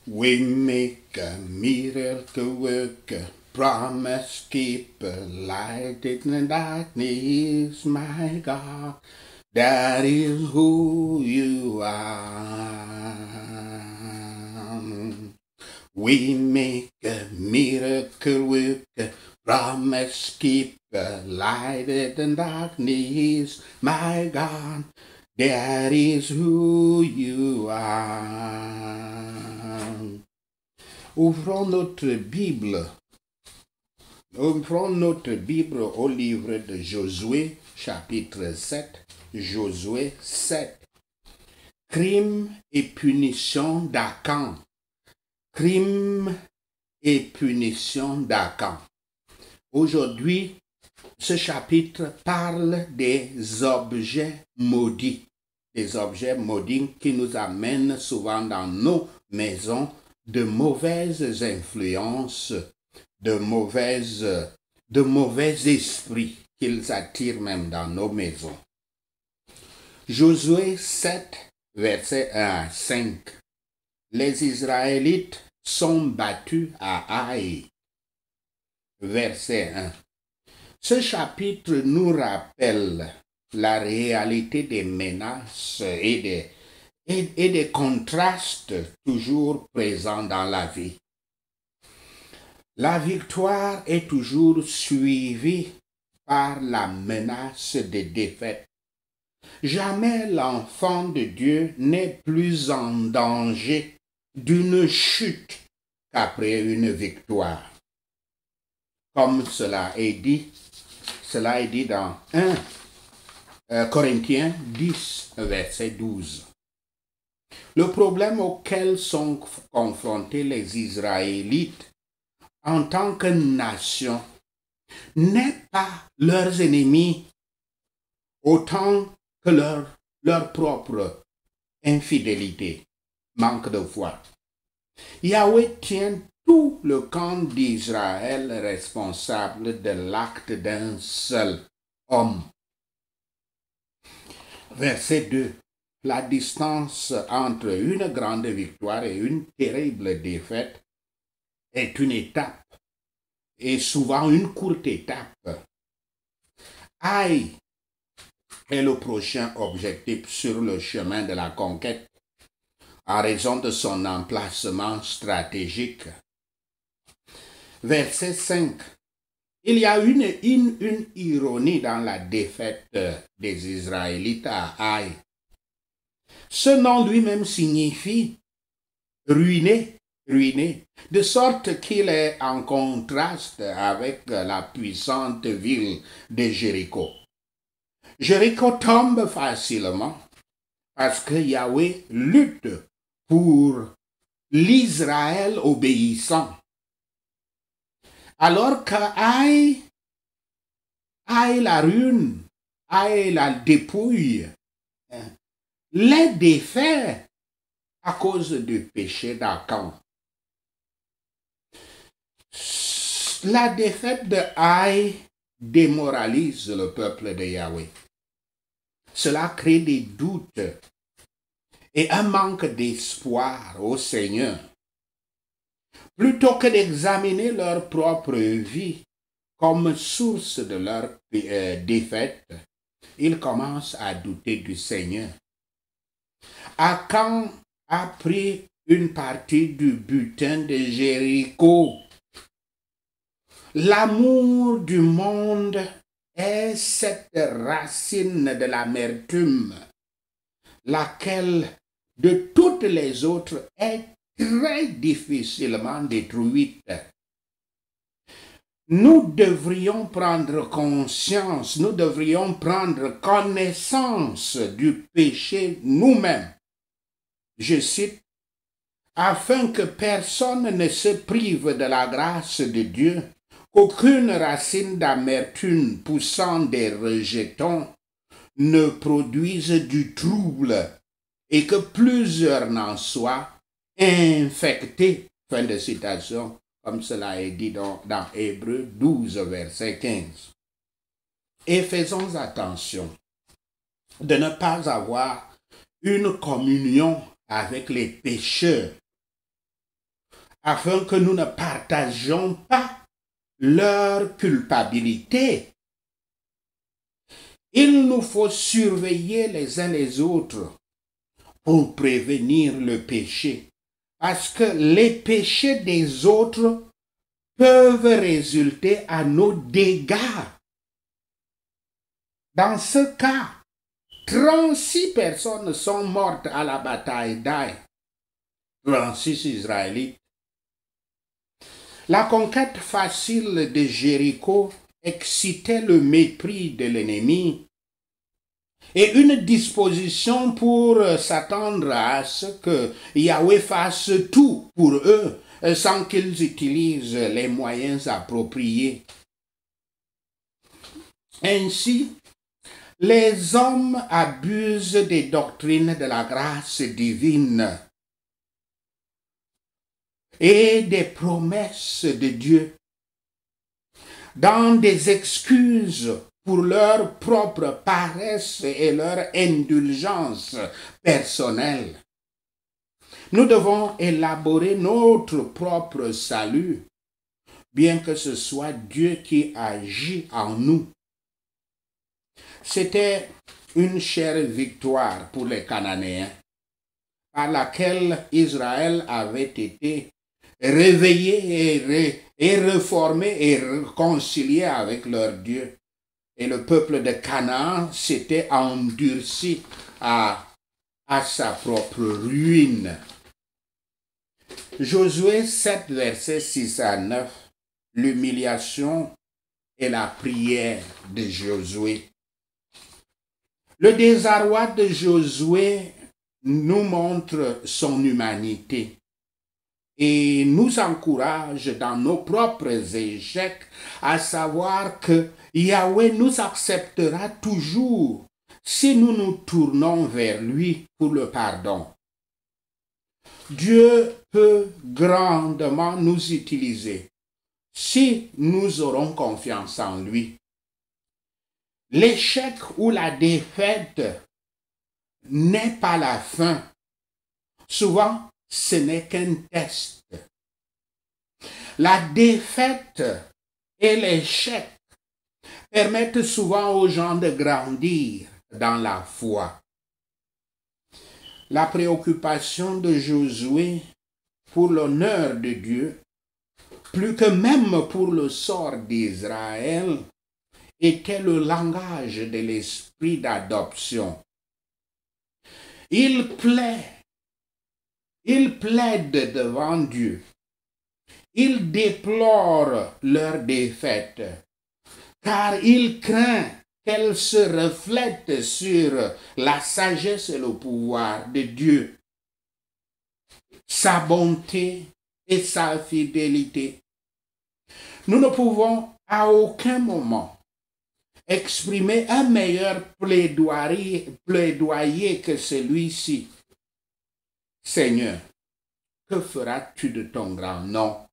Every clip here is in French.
We make a miracle worker, promise keeper, light in the darkness, my God. That is who you are. We make a miracle worker, promise keeper, light in the darkness, my God. That is who you are. Ouvrons notre Bible. Ouvrons notre Bible au livre de Josué, chapitre 7. Josué 7. Crime et punition d'Akan. Crime et punition d'Akan. Aujourd'hui, ce chapitre parle des objets maudits. Des objets maudits qui nous amènent souvent dans nos maisons de mauvaises influences, de mauvais esprits qu'ils attirent même dans nos maisons. Josué 7, versets 1 à 5. Les Israélites sont battus à Haï. Verset 1. Ce chapitre nous rappelle la réalité des menaces et des contrastes toujours présents dans la vie. La victoire est toujours suivie par la menace de défaite. Jamais l'enfant de Dieu n'est plus en danger d'une chute qu'après une victoire. Comme cela est dit dans 1 Corinthiens 10, verset 12. Le problème auquel sont confrontés les Israélites en tant que nation n'est pas leurs ennemis autant que leur propre infidélité, manque de foi. Yahweh tient tout le camp d'Israël responsable de l'acte d'un seul homme. Verset 2. La distance entre une grande victoire et une terrible défaite est une étape, et souvent une courte étape. Haï est le prochain objectif sur le chemin de la conquête en raison de son emplacement stratégique. Verset 5. Il y a une ironie dans la défaite des Israélites à Haï. Ce nom lui-même signifie ruiner, de sorte qu'il est en contraste avec la puissante ville de Jéricho. Jéricho tombe facilement parce que Yahweh lutte pour l'Israël obéissant. Alors que Haï la ruine, Haï la dépouille, les défait à cause du péché d'Akan. La défaite de Haï démoralise le peuple de Yahweh. Cela crée des doutes et un manque d'espoir au Seigneur. Plutôt que d'examiner leur propre vie comme source de leur défaite, ils commencent à douter du Seigneur. Akan a pris une partie du butin de Jéricho. L'amour du monde est cette racine de l'amertume, laquelle de toutes les autres est très difficilement détruite. Nous devrions prendre conscience, nous devrions prendre connaissance du péché nous-mêmes. Je cite, « Afin que personne ne se prive de la grâce de Dieu, qu'aucune racine d'amertume poussant des rejetons ne produise du trouble et que plusieurs n'en soient infectés. » Fin de citation, comme cela est dit dans Hébreux 12, verset 15. Et faisons attention de ne pas avoir une communion avec les pécheurs afin que nous ne partagions pas leur culpabilité. Il nous faut surveiller les uns les autres pour prévenir le péché, parce que les péchés des autres peuvent résulter à nos dégâts. Dans ce cas, 36 personnes sont mortes à la bataille d'Aï, 36 Israélites. La conquête facile de Jéricho excitait le mépris de l'ennemi et une disposition pour s'attendre à ce que Yahweh fasse tout pour eux sans qu'ils utilisent les moyens appropriés. Ainsi, les hommes abusent des doctrines de la grâce divine et des promesses de Dieu dans des excuses pour leur propre paresse et leur indulgence personnelle. Nous devons élaborer notre propre salut, bien que ce soit Dieu qui agit en nous. C'était une chère victoire pour les Cananéens, par laquelle Israël avait été réveillé et reformé et réconcilié avec leur Dieu. Et le peuple de Canaan s'était endurci à sa propre ruine. Josué 7, versets 6 à 9, l'humiliation et la prière de Josué. Le désarroi de Josué nous montre son humanité et nous encourage dans nos propres échecs à savoir que Yahweh nous acceptera toujours si nous nous tournons vers lui pour le pardon. Dieu peut grandement nous utiliser si nous aurons confiance en lui. L'échec ou la défaite n'est pas la fin. Souvent, ce n'est qu'un test. La défaite et l'échec permettent souvent aux gens de grandir dans la foi. La préoccupation de Josué pour l'honneur de Dieu, plus que même pour le sort d'Israël, était le langage de l'esprit d'adoption. Il plaide devant Dieu. Il déplore leur défaite, car il craint qu'elle se reflète sur la sagesse et le pouvoir de Dieu, sa bonté et sa fidélité. Nous ne pouvons à aucun moment exprimer un meilleur plaidoyer que celui-ci. Seigneur, que feras-tu de ton grand nom?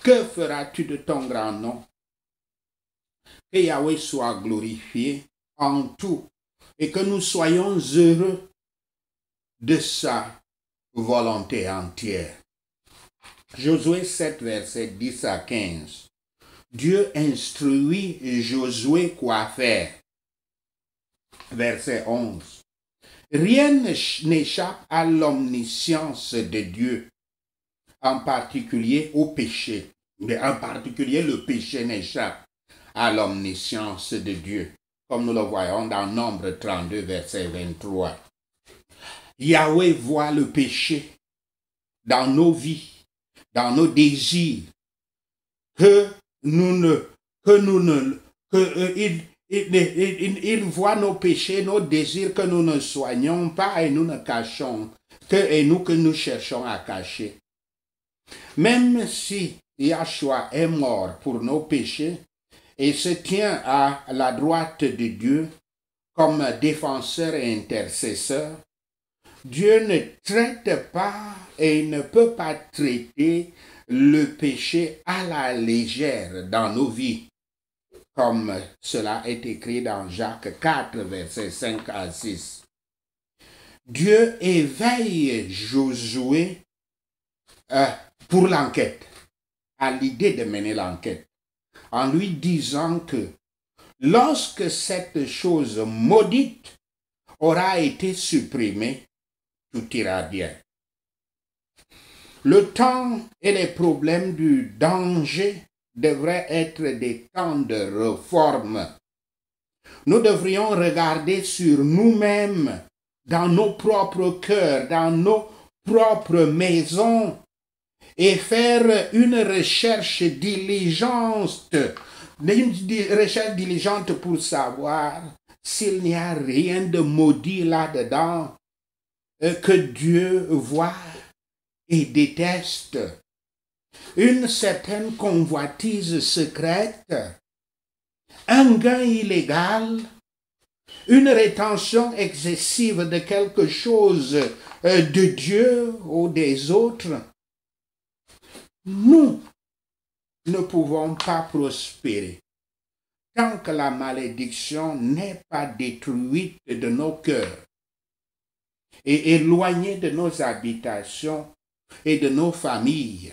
Que feras-tu de ton grand nom? Que Yahweh soit glorifié en tout et que nous soyons heureux de sa volonté entière. Josué 7, versets 10 à 15. Dieu instruit Josué quoi faire. Verset 11. Rien n'échappe à l'omniscience de Dieu, en particulier au péché. Mais en particulier, le péché n'échappe à l'omniscience de Dieu, comme nous le voyons dans Nombre 32, verset 23. Yahweh voit le péché dans nos vies, dans nos désirs, il voit nos péchés, nos désirs que nous ne soignons pas et nous ne cachons, que nous cherchons à cacher. Même si Yahshua est mort pour nos péchés et se tient à la droite de Dieu comme défenseur et intercesseur, Dieu ne traite pas et ne peut pas traiter le péché à la légère dans nos vies, comme cela est écrit dans Jacques 4, versets 5 à 6. Dieu éveille Josué pour l'enquête, à l'idée de mener l'enquête, en lui disant que lorsque cette chose maudite aura été supprimée, tout ira bien. Le temps et les problèmes du danger devraient être des temps de réforme. Nous devrions regarder sur nous-mêmes, dans nos propres cœurs, dans nos propres maisons, et faire une recherche diligente pour savoir s'il n'y a rien de maudit là-dedans que Dieu voit et déteste. Une certaine convoitise secrète, un gain illégal, une rétention excessive de quelque chose de Dieu ou des autres. Nous ne pouvons pas prospérer tant que la malédiction n'est pas détruite de nos cœurs et éloignée de nos habitations et de nos familles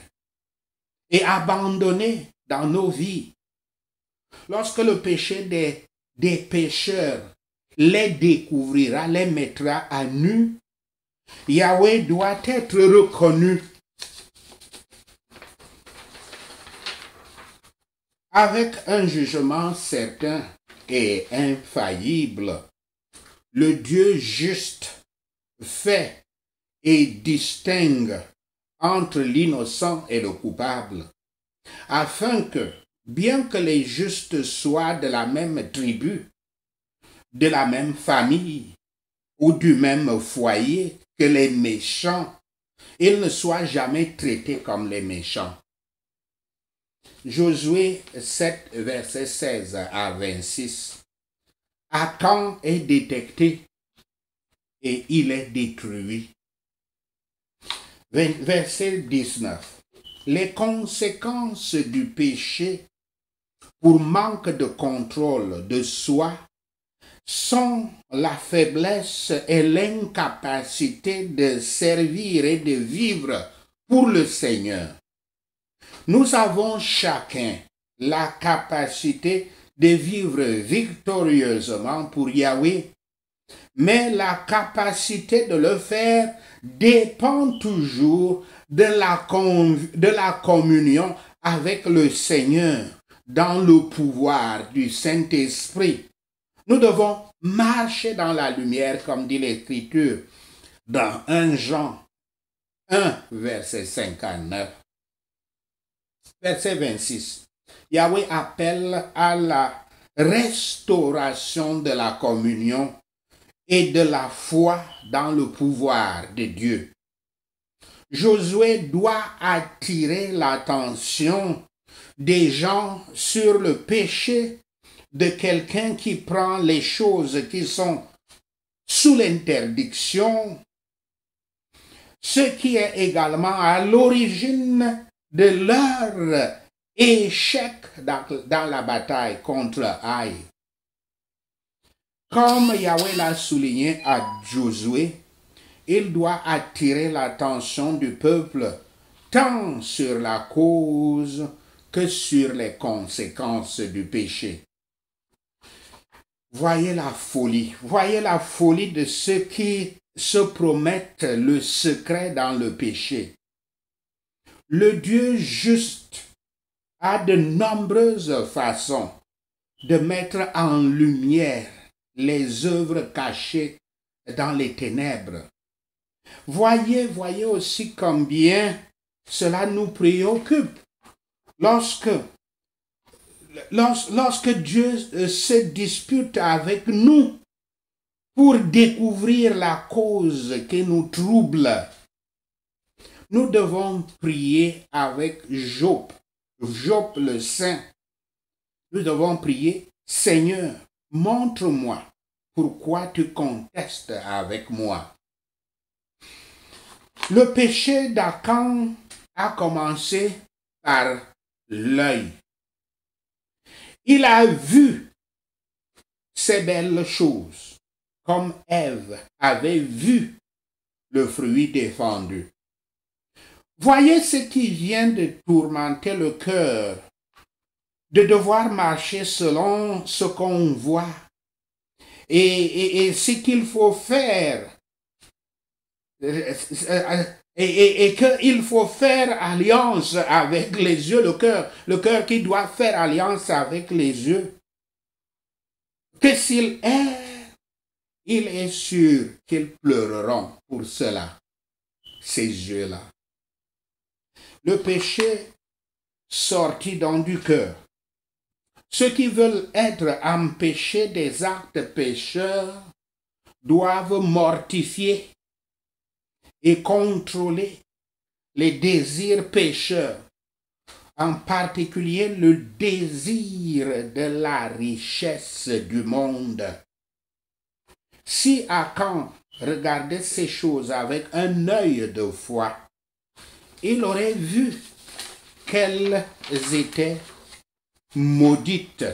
et abandonnée dans nos vies. Lorsque le péché des pécheurs les découvrira, les mettra à nu, Yahweh doit être reconnu. Avec un jugement certain et infaillible, le Dieu juste fait et distingue entre l'innocent et le coupable, afin que, bien que les justes soient de la même tribu, de la même famille ou du même foyer que les méchants, ils ne soient jamais traités comme les méchants. Josué 7, versets 16 à 26. Achan est détecté et il est détruit. Verset 19. Les conséquences du péché pour manque de contrôle de soi sont la faiblesse et l'incapacité de servir et de vivre pour le Seigneur. Nous avons chacun la capacité de vivre victorieusement pour Yahweh, mais la capacité de le faire dépend toujours de la communion avec le Seigneur dans le pouvoir du Saint-Esprit. Nous devons marcher dans la lumière, comme dit l'Écriture, dans 1 Jean 1, verset 59. Verset 26. Yahweh appelle à la restauration de la communion et de la foi dans le pouvoir de Dieu. Josué doit attirer l'attention des gens sur le péché de quelqu'un qui prend les choses qui sont sous l'interdiction, ce qui est également à l'origine de leur échec dans la bataille contre Haï. Comme Yahweh l'a souligné à Josué, il doit attirer l'attention du peuple tant sur la cause que sur les conséquences du péché. Voyez la folie de ceux qui se promettent le secret dans le péché. Le Dieu juste a de nombreuses façons de mettre en lumière les œuvres cachées dans les ténèbres. Voyez aussi combien cela nous préoccupe lorsque Dieu se dispute avec nous pour découvrir la cause qui nous trouble. Nous devons prier avec Job le Saint. Nous devons prier, Seigneur, montre-moi pourquoi tu contestes avec moi. Le péché d'Achan a commencé par l'œil. Il a vu ces belles choses, comme Ève avait vu le fruit défendu. Voyez ce qui vient de tourmenter le cœur, de devoir marcher selon ce qu'on voit et ce qu'il faut faire. Et qu'il faut faire alliance avec les yeux, le cœur qui doit faire alliance avec les yeux. Que s'il erre, il est sûr qu'ils pleureront pour cela, ces yeux-là. Le péché sorti donc du cœur. Ceux qui veulent être empêchés des actes pécheurs doivent mortifier et contrôler les désirs pécheurs, en particulier le désir de la richesse du monde. Si Akan regardait ces choses avec un œil de foi, il aurait vu qu'elles étaient maudites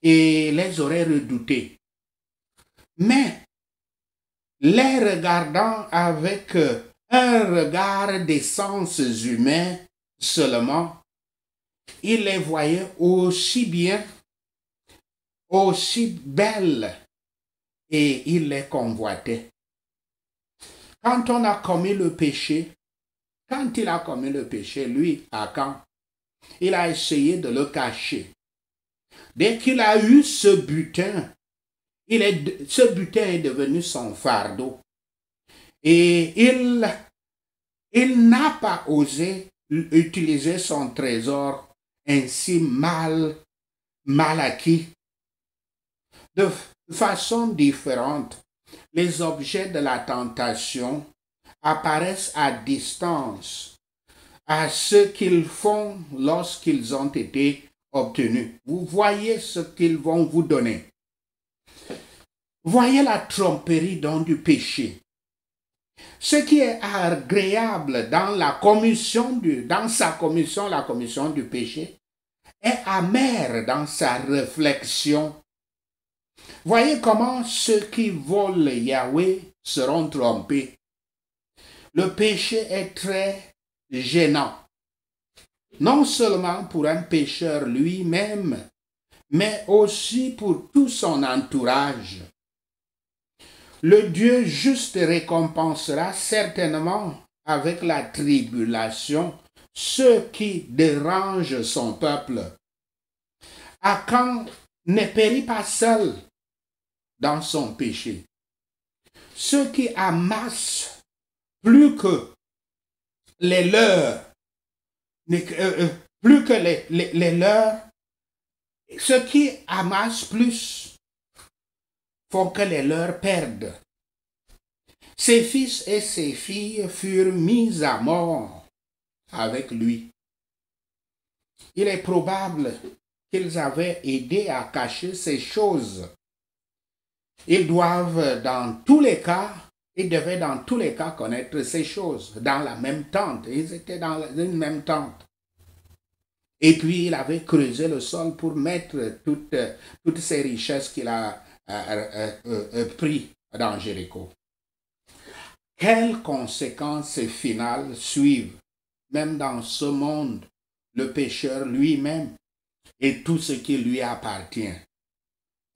et les aurait redoutées. Mais les regardant avec un regard des sens humains seulement, il les voyait aussi bien, aussi belles, et il les convoitait. Quand il a commis le péché, lui, Akan, il a essayé de le cacher. Dès qu'il a eu ce butin, ce butin est devenu son fardeau. Et il n'a pas osé utiliser son trésor ainsi mal acquis. De façon différente, les objets de la tentation apparaissent à distance à ce qu'ils font lorsqu'ils ont été obtenus. Vous voyez ce qu'ils vont vous donner. Voyez la tromperie donc du péché. Ce qui est agréable dans la commission la commission du péché, est amer dans sa réflexion. Voyez comment ceux qui volent Yahweh seront trompés. Le péché est très gênant, non seulement pour un pécheur lui-même, mais aussi pour tout son entourage. Le Dieu juste récompensera certainement avec la tribulation ceux qui dérangent son peuple. Akan ne périt pas seul dans son péché. Ceux qui amassent plus que les leurs, ceux qui amassent plus font que les leurs perdent. Ses fils et ses filles furent mis à mort avec lui. Il est probable qu'ils avaient aidé à cacher ces choses. Ils devaient dans tous les cas connaître ces choses dans la même tente. Ils étaient dans une même tente. Et puis il avait creusé le sol pour mettre toutes ces richesses qu'il a pris dans Jéricho. Quelles conséquences finales suivent, même dans ce monde, le pécheur lui-même et tout ce qui lui appartient?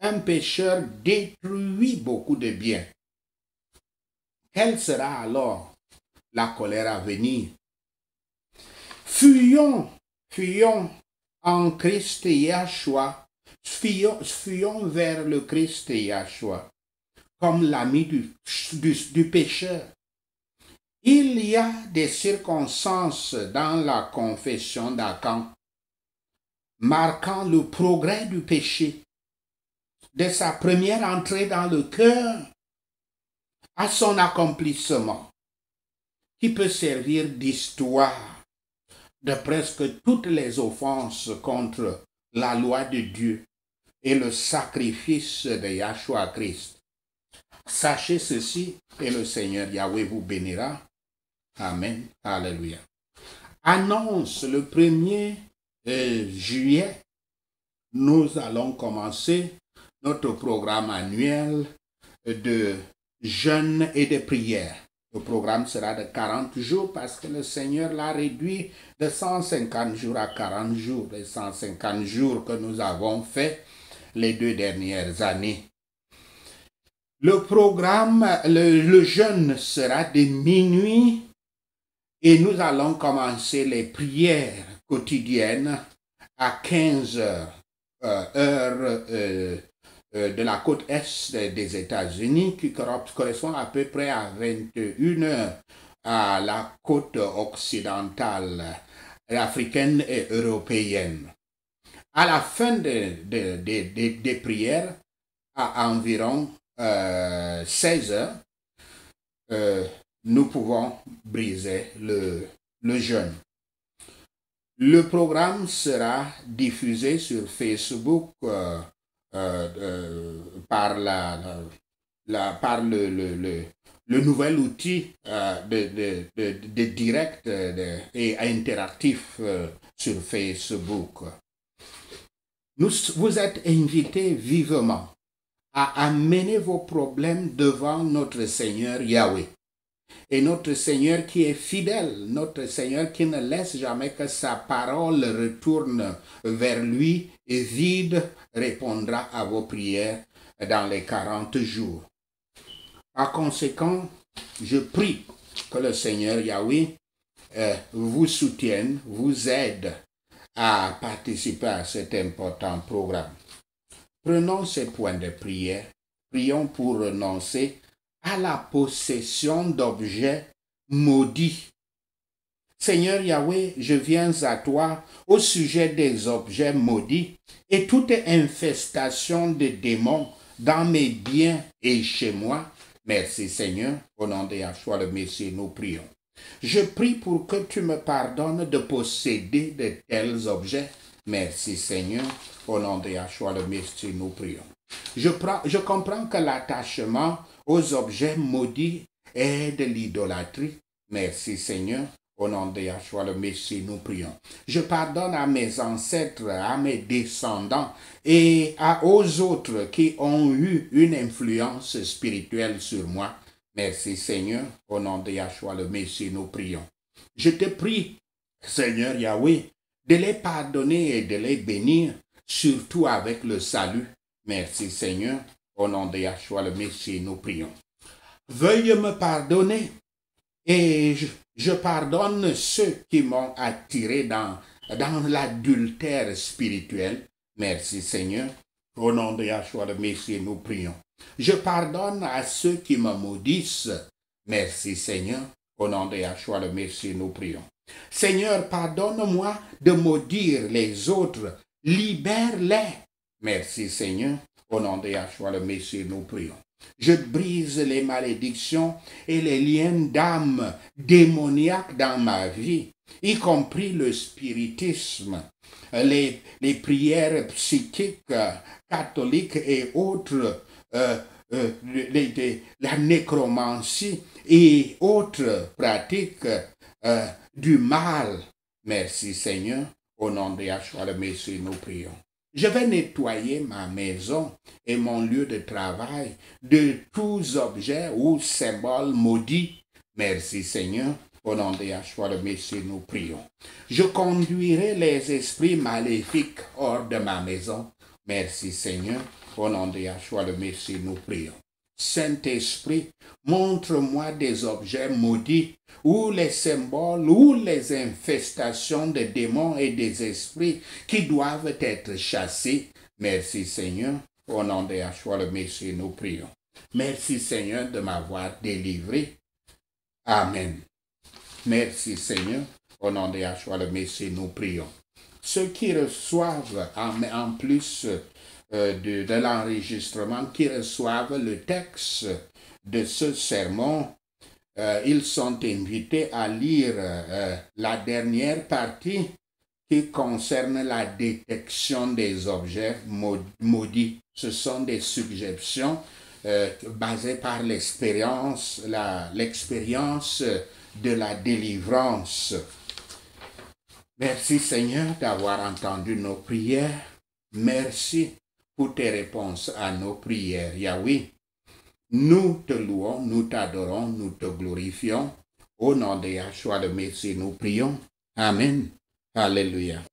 Un pécheur détruit beaucoup de biens. Quelle sera alors la colère à venir? Fuyons en Christ Yahshua, fuyons vers le Christ Yahshua, comme l'ami du pécheur. Il y a des circonstances dans la confession d'Akan marquant le progrès du péché, de sa première entrée dans le cœur à son accomplissement, qui peut servir d'histoire de presque toutes les offenses contre la loi de Dieu et le sacrifice de Yahshua Christ. Sachez ceci et le Seigneur Yahweh vous bénira. Amen. Alléluia. Annonce le 1er juillet, nous allons commencer notre programme annuel de jeûne et de prière. Le programme sera de 40 jours parce que le Seigneur l'a réduit de 150 jours à 40 jours. Les 150 jours que nous avons fait les 2 dernières années. Le programme, le jeûne sera de minuit et nous allons commencer les prières quotidiennes à 15 heures, heure de la côte est des États-Unis, qui correspond à peu près à 21 heures à la côte occidentale africaine et européenne. À la fin des prières, à environ 16 heures, nous pouvons briser le jeûne. Le programme sera diffusé sur Facebook par le nouvel outil de direct et interactif sur Facebook. Vous êtes invités vivement à amener vos problèmes devant notre Seigneur Yahweh. Et notre Seigneur qui est fidèle, notre Seigneur qui ne laisse jamais que sa parole retourne vers lui et vide, répondra à vos prières dans les 40 jours. Par conséquent, je prie que le Seigneur Yahweh vous soutienne, vous aide à participer à cet important programme. Prenons ces points de prière, prions pour renoncer à la possession d'objets maudits. Seigneur Yahweh, je viens à toi au sujet des objets maudits et toute infestation de démons dans mes biens et chez moi. Merci Seigneur, au nom de Yahshua le Messie, nous prions. Je prie pour que tu me pardonnes de posséder de tels objets. Merci Seigneur, au nom de Yahshua le Messie, nous prions. Je comprends que l'attachement aux objets maudits est de l'idolâtrie. Merci Seigneur, au nom de Yahshua le Messie, nous prions. Je pardonne à mes ancêtres, à mes descendants et aux autres qui ont eu une influence spirituelle sur moi. Merci Seigneur, au nom de Yahshua le Messie, nous prions. Je te prie, Seigneur Yahweh, de les pardonner et de les bénir, surtout avec le salut. Merci Seigneur, au nom de Yahshua le Messie, nous prions. Veuille me pardonner et je pardonne ceux qui m'ont attiré dans l'adultère spirituel. Merci Seigneur, au nom de Yahshua le Messie, nous prions. Je pardonne à ceux qui me maudissent. Merci Seigneur, au nom de Yahshua le Messie, nous prions. Seigneur, pardonne-moi de maudire les autres. Libère-les. Merci Seigneur, au nom de Yahshua le Messie, nous prions. Je brise les malédictions et les liens d'âme démoniaques dans ma vie, y compris le spiritisme, les prières psychiques, catholiques et autres, la nécromancie et autres pratiques du mal. Merci Seigneur, au nom de Yahshua le Messie, nous prions. Je vais nettoyer ma maison et mon lieu de travail de tous objets ou symboles maudits. Merci Seigneur, au nom de Yahshua le Messie, nous prions. Je conduirai les esprits maléfiques hors de ma maison. Merci Seigneur, au nom de Yahshua le Messie, nous prions. Saint-Esprit, montre-moi des objets maudits ou les symboles ou les infestations de démons et des esprits qui doivent être chassés. Merci Seigneur, au nom de Yahshua le Messie, nous prions. Merci Seigneur de m'avoir délivré. Amen. Merci Seigneur, au nom de Yahshua le Messie, nous prions. Ceux qui reçoivent en plus de l'enregistrement, qui reçoivent le texte de ce sermon, ils sont invités à lire la dernière partie qui concerne la détection des objets maudits. Ce sont des suggestions basées par l'expérience de la délivrance. Merci Seigneur d'avoir entendu nos prières. Merci pour tes réponses à nos prières, Yahweh. Nous te louons, nous t'adorons, nous te glorifions. Au nom de Yahshua de Messie, nous prions. Amen. Alléluia.